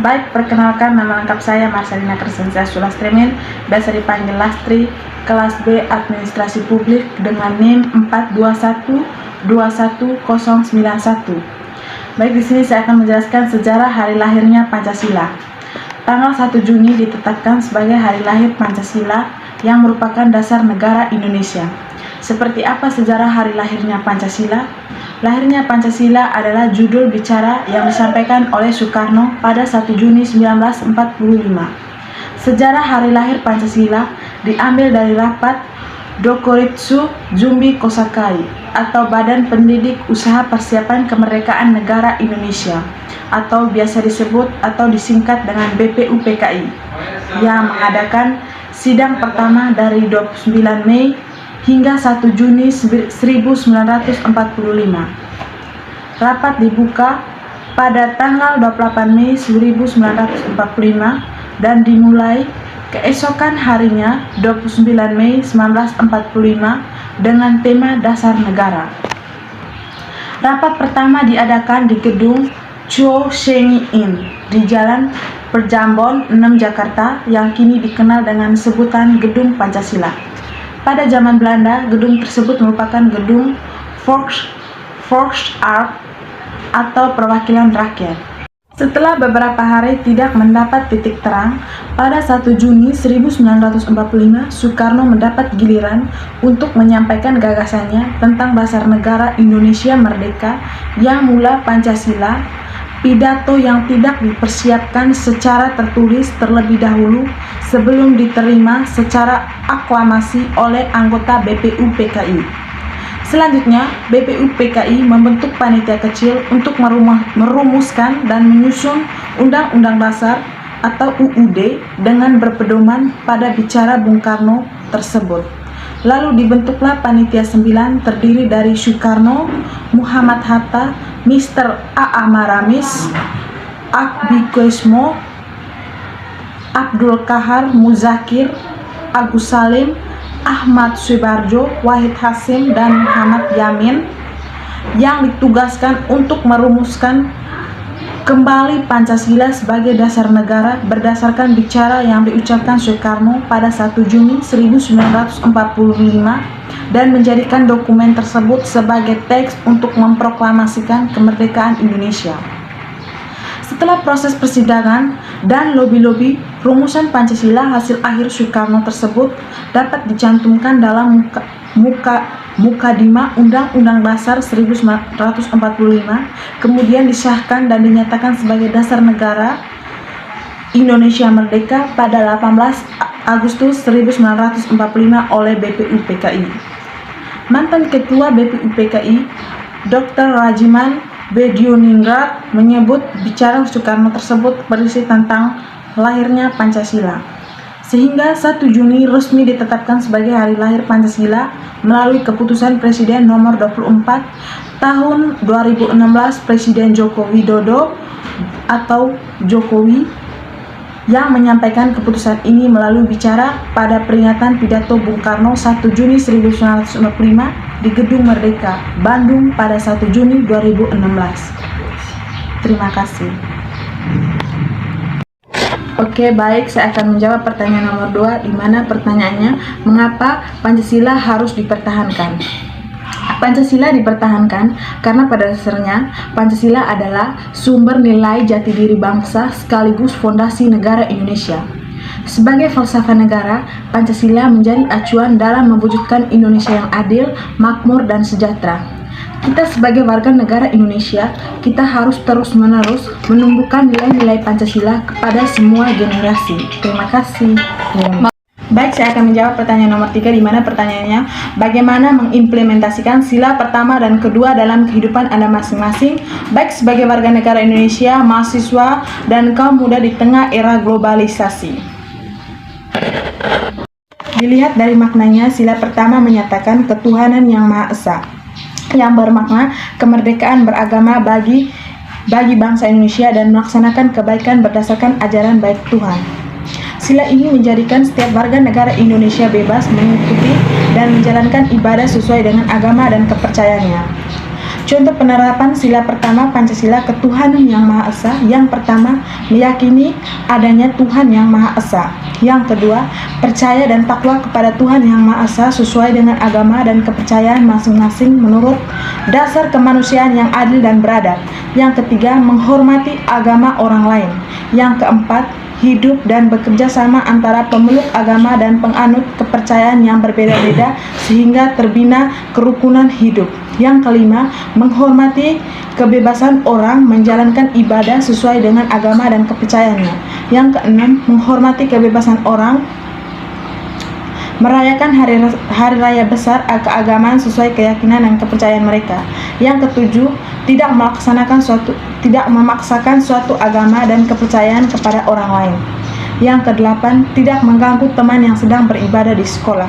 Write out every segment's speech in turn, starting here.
Baik, perkenalkan, nama lengkap saya Marcelina Crescencia Sulastremen, biasa dipanggil Lastri, kelas B Administrasi Publik dengan NIM 421211091. Baik, di sini saya akan menjelaskan sejarah hari lahirnya Pancasila. Tanggal 1 Juni ditetapkan sebagai hari lahir Pancasila yang merupakan dasar negara Indonesia. Seperti apa sejarah hari lahirnya Pancasila? Lahirnya Pancasila adalah judul bicara yang disampaikan oleh Soekarno pada 1 Juni 1945. Sejarah hari lahir Pancasila diambil dari rapat Dokoritsu Jumbi Kosakai atau Badan Pendidik Usaha Persiapan Kemerdekaan Negara Indonesia atau biasa disebut atau disingkat dengan BPUPKI yang mengadakan sidang pertama dari 29 Mei hingga 1 Juni 1945. Rapat dibuka pada tanggal 28 Mei 1945 dan dimulai keesokan harinya 29 Mei 1945 dengan tema Dasar Negara. Rapat pertama diadakan di gedung Chuo Shengi In di Jalan Perjambon 6 Jakarta yang kini dikenal dengan sebutan Gedung Pancasila. Pada zaman Belanda, gedung tersebut merupakan gedung Volksraad atau perwakilan rakyat. Setelah beberapa hari tidak mendapat titik terang, pada 1 Juni 1945 Soekarno mendapat giliran untuk menyampaikan gagasannya tentang dasar negara Indonesia Merdeka yang mula Pancasila, pidato yang tidak dipersiapkan secara tertulis terlebih dahulu sebelum diterima secara aklamasi oleh anggota BPUPKI. Selanjutnya, BPUPKI membentuk panitia kecil untuk merumuskan dan menyusun Undang-Undang Dasar atau UUD dengan berpedoman pada bicara Bung Karno tersebut. Lalu dibentuklah panitia 9 terdiri dari Soekarno, Muhammad Hatta, Mr. A.A. Maramis, Akbi Koesmo, Abdul Kahar Muzakir, Agus Salim, Ahmad Subarjo, Wahid Hasim, dan Muhammad Yamin yang ditugaskan untuk merumuskan kembali Pancasila sebagai dasar negara berdasarkan bicara yang diucapkan Soekarno pada 1 Juni 1945 dan menjadikan dokumen tersebut sebagai teks untuk memproklamasikan kemerdekaan Indonesia. Setelah proses persidangan dan lobi-lobi, rumusan Pancasila hasil akhir Soekarno tersebut dapat dicantumkan dalam Mukadimah Undang-Undang Dasar 1945, kemudian disahkan dan dinyatakan sebagai dasar negara Indonesia Merdeka pada 18 Agustus 1945 oleh BPUPKI. Mantan Ketua BPUPKI, Dr. Rajiman Bedioningrat menyebut bicara Soekarno tersebut berisi tentang lahirnya Pancasila, sehingga 1 Juni resmi ditetapkan sebagai hari lahir Pancasila melalui keputusan Presiden nomor 24 tahun 2016 Presiden Joko Widodo atau Jokowi yang menyampaikan keputusan ini melalui bicara pada peringatan pidato Bung Karno 1 Juni 1945 di Gedung Merdeka, Bandung pada 1 Juni 2016. Terima kasih. Oke, baik, saya akan menjawab pertanyaan nomor 2, di mana pertanyaannya, mengapa Pancasila harus dipertahankan? Pancasila dipertahankan karena pada dasarnya Pancasila adalah sumber nilai jati diri bangsa sekaligus fondasi negara Indonesia. Sebagai falsafah negara, Pancasila menjadi acuan dalam mewujudkan Indonesia yang adil, makmur, dan sejahtera. Kita sebagai warga negara Indonesia, kita harus terus-menerus menumbuhkan nilai-nilai Pancasila kepada semua generasi. Terima kasih. Baik, saya akan menjawab pertanyaan nomor 3, di mana pertanyaannya, bagaimana mengimplementasikan sila pertama dan kedua dalam kehidupan Anda masing-masing, baik sebagai warga negara Indonesia, mahasiswa, dan kaum muda di tengah era globalisasi. Dilihat dari maknanya, sila pertama menyatakan ketuhanan yang Maha Esa, yang bermakna kemerdekaan beragama bagi bangsa Indonesia dan melaksanakan kebaikan berdasarkan ajaran baik Tuhan. Sila ini menjadikan setiap warga negara Indonesia bebas mengikuti dan menjalankan ibadah sesuai dengan agama dan kepercayaannya. Contoh penerapan sila pertama Pancasila ketuhanan yang Maha Esa. Yang pertama, meyakini adanya Tuhan yang Maha Esa. Yang kedua, percaya dan takwa kepada Tuhan yang Maha Esa sesuai dengan agama dan kepercayaan masing-masing menurut dasar kemanusiaan yang adil dan beradab. Yang ketiga, menghormati agama orang lain. Yang keempat, hidup dan bekerja sama antara pemeluk agama dan penganut kepercayaan yang berbeda-beda sehingga terbina kerukunan hidup. Yang kelima, menghormati kebebasan orang menjalankan ibadah sesuai dengan agama dan kepercayaannya. Yang keenam, menghormati kebebasan orang merayakan hari raya besar keagamaan sesuai keyakinan dan kepercayaan mereka. Yang ketujuh, tidak memaksakan suatu agama dan kepercayaan kepada orang lain. Yang kedelapan, tidak mengganggu teman yang sedang beribadah di sekolah.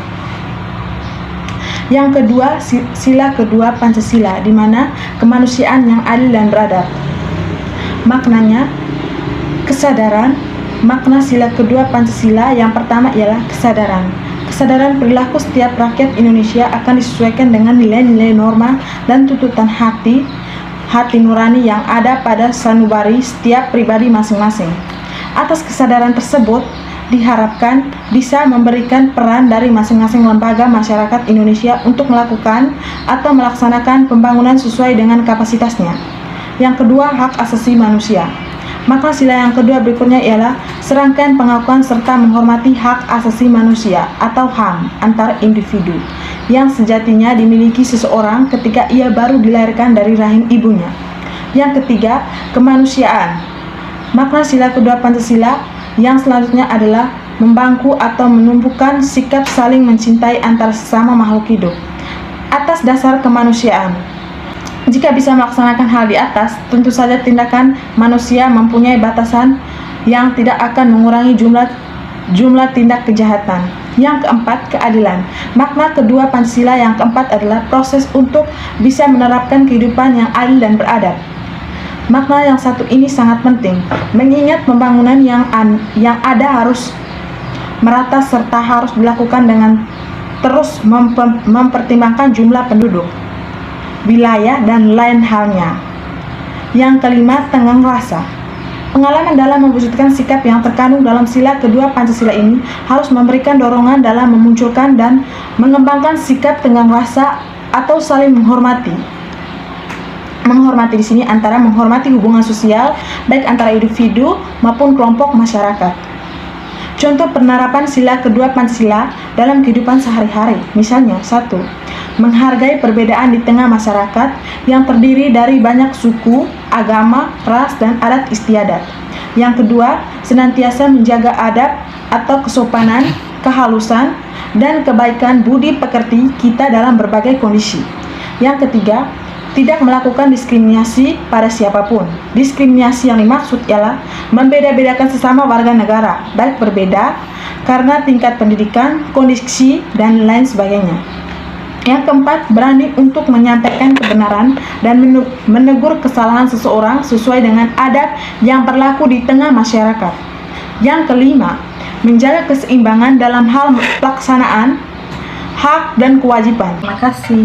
Yang kedua, sila kedua Pancasila, di mana kemanusiaan yang adil dan beradab. Maknanya, kesadaran. Makna sila kedua Pancasila yang pertama ialah kesadaran. Kesadaran perilaku setiap rakyat Indonesia akan disesuaikan dengan nilai-nilai norma dan tuntutan hati nurani yang ada pada sanubari setiap pribadi masing-masing. Atas kesadaran tersebut, diharapkan bisa memberikan peran dari masing-masing lembaga masyarakat Indonesia untuk melakukan atau melaksanakan pembangunan sesuai dengan kapasitasnya. Yang kedua, hak asasi manusia. Maka sila yang kedua berikutnya ialah serangkaian pengakuan serta menghormati hak asasi manusia atau HAM antar individu yang sejatinya dimiliki seseorang ketika ia baru dilahirkan dari rahim ibunya. Yang ketiga, kemanusiaan. Makna sila kedua Pancasila yang selanjutnya adalah membangku atau menumbuhkan sikap saling mencintai antar sesama makhluk hidup atas dasar kemanusiaan. Jika bisa melaksanakan hal di atas, tentu saja tindakan manusia mempunyai batasan yang tidak akan mengurangi jumlah tindak kejahatan. Yang keempat, keadilan. Makna kedua Pancasila yang keempat adalah proses untuk bisa menerapkan kehidupan yang adil dan beradab. Makna yang satu ini sangat penting, mengingat pembangunan yang ada harus merata serta harus dilakukan dengan terus mempertimbangkan jumlah penduduk, wilayah, dan lain halnya. Yang kelima, tenggang rasa. Pengalaman dalam mewujudkan sikap yang terkandung dalam sila kedua Pancasila ini harus memberikan dorongan dalam memunculkan dan mengembangkan sikap tenggang rasa atau saling menghormati. Menghormati di sini antara menghormati hubungan sosial baik antara individu maupun kelompok masyarakat. Contoh penerapan sila kedua Pancasila dalam kehidupan sehari-hari. Misalnya, 1. Menghargai perbedaan di tengah masyarakat yang terdiri dari banyak suku, agama, ras, dan adat istiadat. Yang kedua, senantiasa menjaga adab atau kesopanan, kehalusan, dan kebaikan budi pekerti kita dalam berbagai kondisi. Yang ketiga, tidak melakukan diskriminasi pada siapapun. Diskriminasi yang dimaksud ialah membeda-bedakan sesama warga negara, baik berbeda karena tingkat pendidikan, kondisi, dan lain sebagainya. Yang keempat, berani untuk menyampaikan kebenaran dan menegur kesalahan seseorang sesuai dengan adab yang berlaku di tengah masyarakat. Yang kelima, menjaga keseimbangan dalam hal pelaksanaan hak dan kewajiban. Terima kasih.